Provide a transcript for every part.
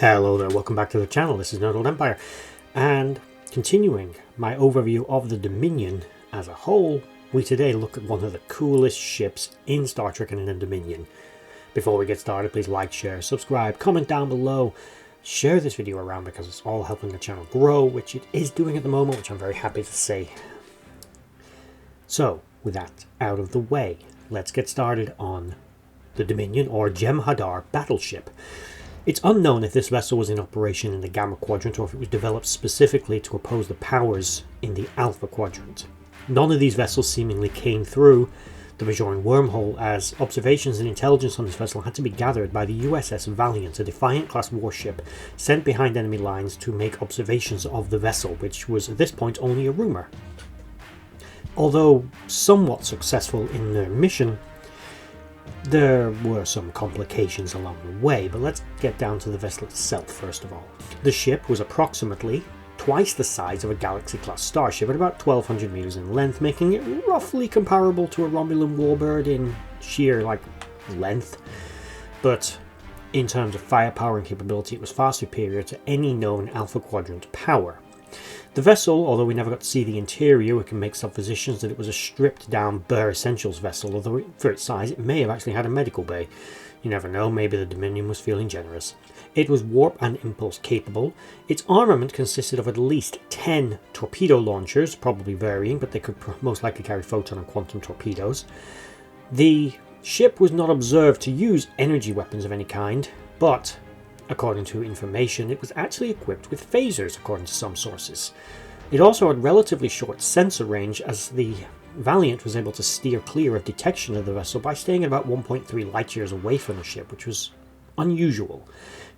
Hello there, welcome back to the channel. This is Nerdle Empire, and continuing my overview of the Dominion as a whole, we today look at one of the coolest ships in Star Trek and in the Dominion. Before we get started, please like, share, subscribe, comment down below, share this video around because it's all helping the channel grow, which it is doing at the moment, which I'm very happy to say. So, with that out of the way, let's get started on the Dominion, or Jem'Hadar battleship. It's unknown if this vessel was in operation in the Gamma Quadrant or if it was developed specifically to oppose the powers in the Alpha Quadrant. None of these vessels seemingly came through the Bajoran wormhole, as observations and intelligence on this vessel had to be gathered by the USS Valiant, a Defiant-class warship sent behind enemy lines to make observations of the vessel, which was at this point only a rumour. Although somewhat successful in their mission, there were some complications along the way, but let's get down to the vessel itself first of all. The ship was approximately twice the size of a Galaxy-class starship at about 1,200 meters in length, making it roughly comparable to a Romulan warbird in sheer length. But in terms of firepower and capability, it was far superior to any known Alpha Quadrant power. The vessel, although we never got to see the interior, we can make suppositions that it was a stripped down bare essentials vessel, although for its size it may have actually had a medical bay. You never know, maybe the Dominion was feeling generous. It was warp and impulse capable. Its armament consisted of at least 10 torpedo launchers, probably varying, but they could most likely carry photon and quantum torpedoes. The ship was not observed to use energy weapons of any kind, but according to information, it was actually equipped with phasers, according to some sources. It also had relatively short sensor range, as the Valiant was able to steer clear of detection of the vessel by staying at about 1.3 light years away from the ship, which was unusual.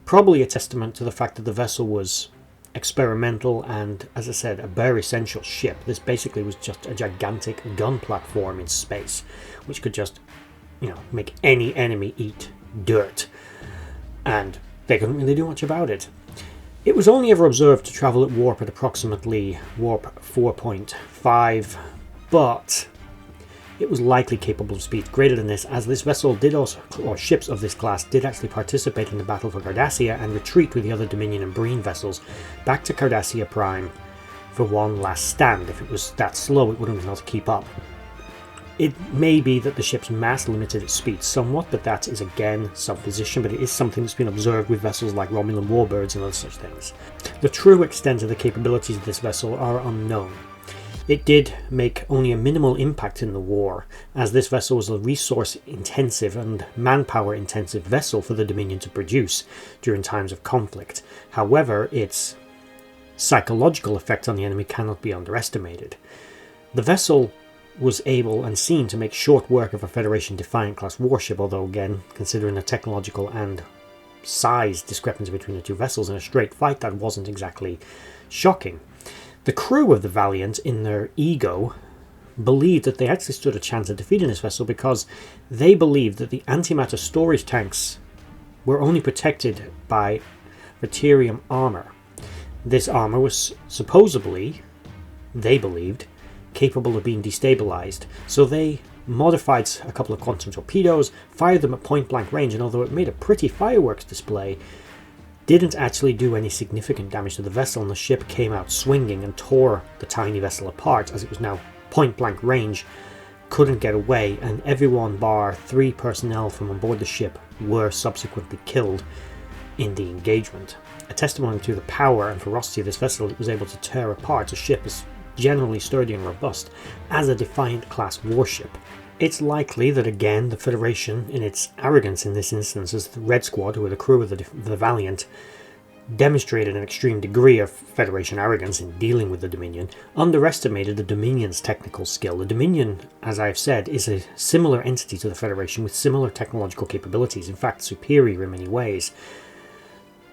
Probably a testament to the fact that the vessel was experimental and, as I said, a bare essential ship. This basically was just a gigantic gun platform in space, which could just, make any enemy eat dirt. And they couldn't really do much about it. It was only ever observed to travel at warp at approximately warp 4.5, but it was likely capable of speeds greater than this, as this vessel did also, or ships of this class, did actually participate in the battle for Cardassia and retreat with the other Dominion and Breen vessels back to Cardassia Prime for one last stand. If it was that slow, it wouldn't have been able to keep up. It may be that the ship's mass limited its speed somewhat, but that is again supposition, but it is something that's been observed with vessels like Romulan warbirds and other such things. The true extent of the capabilities of this vessel are unknown. It did make only a minimal impact in the war, as this vessel was a resource-intensive and manpower-intensive vessel for the Dominion to produce during times of conflict. However, its psychological effect on the enemy cannot be underestimated. The vessel was able and seen to make short work of a Federation Defiant-class warship, although again, considering the technological and size discrepancy between the two vessels in a straight fight, that wasn't exactly shocking. The crew of the Valiant, in their ego, believed that they actually stood a chance of defeating this vessel because they believed that the antimatter storage tanks were only protected by Veterium armor. This armor was supposedly, they believed, capable of being destabilized, so they modified a couple of quantum torpedoes, fired them at point blank range, and although it made a pretty fireworks display, didn't actually do any significant damage to the vessel, and the ship came out swinging and tore the tiny vessel apart, as it was now point blank range, couldn't get away, and everyone bar 3 personnel from on board the ship were subsequently killed in the engagement. A testimony to the power and ferocity of this vessel, it was able to tear apart a ship as generally sturdy and robust as a Defiant-class warship. It's likely that again the Federation, in its arrogance in this instance, as the Red Squad, who were the crew of the Valiant, demonstrated an extreme degree of Federation arrogance in dealing with the Dominion, underestimated the Dominion's technical skill. The Dominion, as I've said, is a similar entity to the Federation with similar technological capabilities, in fact superior in many ways.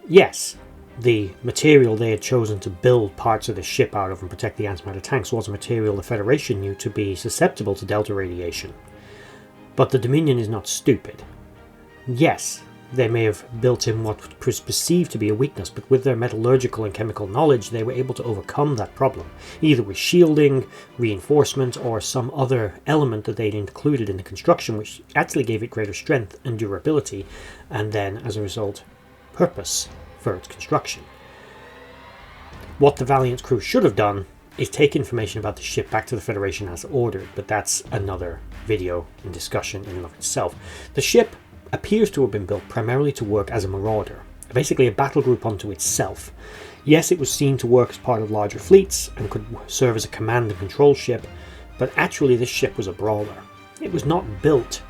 Yes, the material they had chosen to build parts of the ship out of and protect the antimatter tanks was a material the Federation knew to be susceptible to delta radiation. But the Dominion is not stupid. Yes, they may have built in what was perceived to be a weakness, but with their metallurgical and chemical knowledge they were able to overcome that problem, either with shielding, reinforcement, or some other element that they'd included in the construction which actually gave it greater strength and durability, and then, as a result, purpose for its construction. What the Valiant's crew should have done is take information about the ship back to the Federation as ordered, but that's another video and discussion in and of itself. The ship appears to have been built primarily to work as a marauder, basically a battle group unto itself. Yes, it was seen to work as part of larger fleets and could serve as a command and control ship, but actually this ship was a brawler. It was not built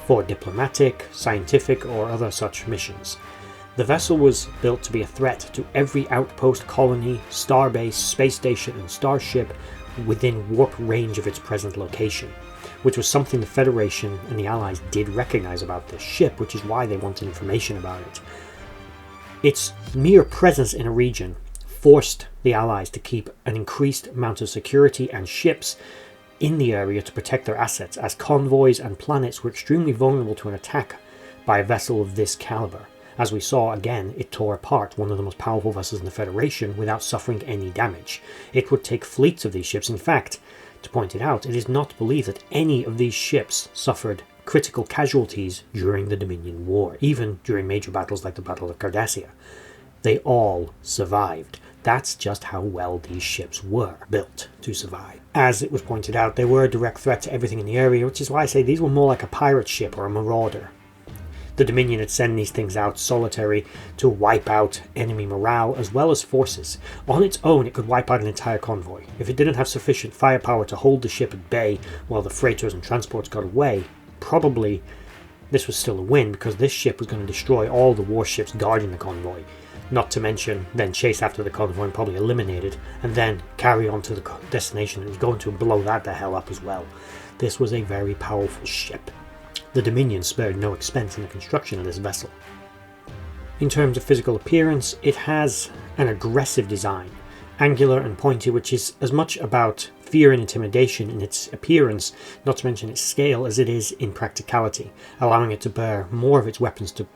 for diplomatic, scientific, or other such missions. The vessel was built to be a threat to every outpost, colony, starbase, space station, and starship within warp range of its present location, which was something the Federation and the Allies did recognize about this ship, which is why they wanted information about it. Its mere presence in a region forced the Allies to keep an increased amount of security and ships in the area to protect their assets, as convoys and planets were extremely vulnerable to an attack by a vessel of this caliber. As we saw again, it tore apart one of the most powerful vessels in the Federation without suffering any damage. It would take fleets of these ships. In fact, to point it out, it is not believed that any of these ships suffered critical casualties during the Dominion War, even during major battles like the Battle of Cardassia. They all survived. That's just how well these ships were built to survive. As it was pointed out, they were a direct threat to everything in the area, which is why I say these were more like a pirate ship or a marauder. The Dominion had sent these things out solitary to wipe out enemy morale as well as forces. On its own, it could wipe out an entire convoy. If it didn't have sufficient firepower to hold the ship at bay while the freighters and transports got away, probably this was still a win, because this ship was going to destroy all the warships guarding the convoy. Not to mention then chase after the convoy and probably eliminate it, and then carry on to the destination. It was going to blow that the hell up as well. This was a very powerful ship. The Dominion spared no expense in the construction of this vessel. In terms of physical appearance, it has an aggressive design, angular and pointy, which is as much about fear and intimidation in its appearance, not to mention its scale, as it is in practicality, allowing it to bear more of its weapons to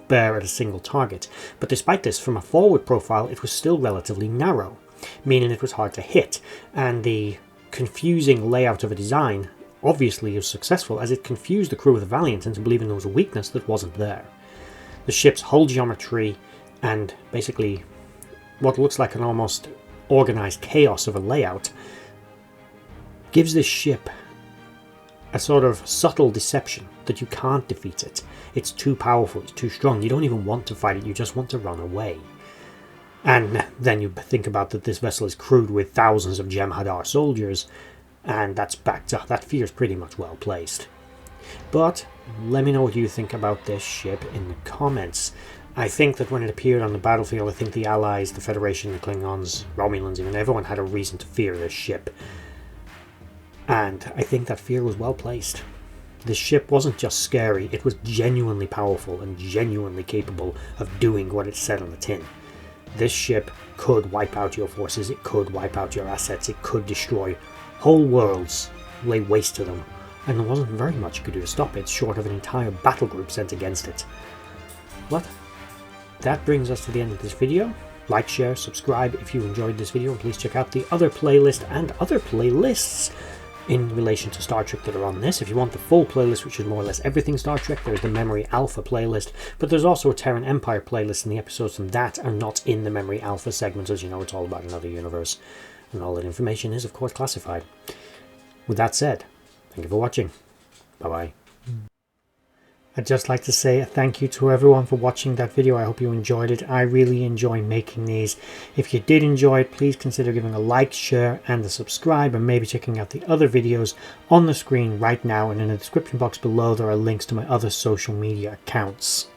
bear at a single target. But despite this, from a forward profile, it was still relatively narrow, meaning it was hard to hit, and the confusing layout of a design obviously was successful, as it confused the crew of the Valiant into believing there was a weakness that wasn't there. The ship's whole geometry and basically what looks like an almost organized chaos of a layout gives this ship a sort of subtle deception that you can't defeat it. It's too powerful, it's too strong, you don't even want to fight it, you just want to run away. And then you think about that this vessel is crewed with thousands of Jem'Hadar soldiers, and that fear is pretty much well placed. But let me know what you think about this ship in the comments. I think that when it appeared on the battlefield, I think the Allies, the Federation, the Klingons, Romulans, even everyone had a reason to fear this ship. And I think that fear was well placed. This ship wasn't just scary, it was genuinely powerful and genuinely capable of doing what it said on the tin. This ship could wipe out your forces, it could wipe out your assets, it could destroy whole worlds, lay waste to them, and there wasn't very much you could do to stop it, short of an entire battle group sent against it. But that brings us to the end of this video. Like, share, subscribe if you enjoyed this video, and please check out the other playlist and other playlists in relation to Star Trek that are on this. If you want the full playlist, which is more or less everything Star Trek, there's the Memory Alpha playlist, but there's also a Terran Empire playlist, and the episodes from that are not in the Memory Alpha segments. As you know, it's all about another universe, and all that information is, of course, classified. With that said, thank you for watching. Bye-bye. I'd just like to say a thank you to everyone for watching that video. I hope you enjoyed it. I really enjoy making these. If you did enjoy it, please consider giving a like, share, and a subscribe, and maybe checking out the other videos on the screen right now, and in the description box below there are links to my other social media accounts.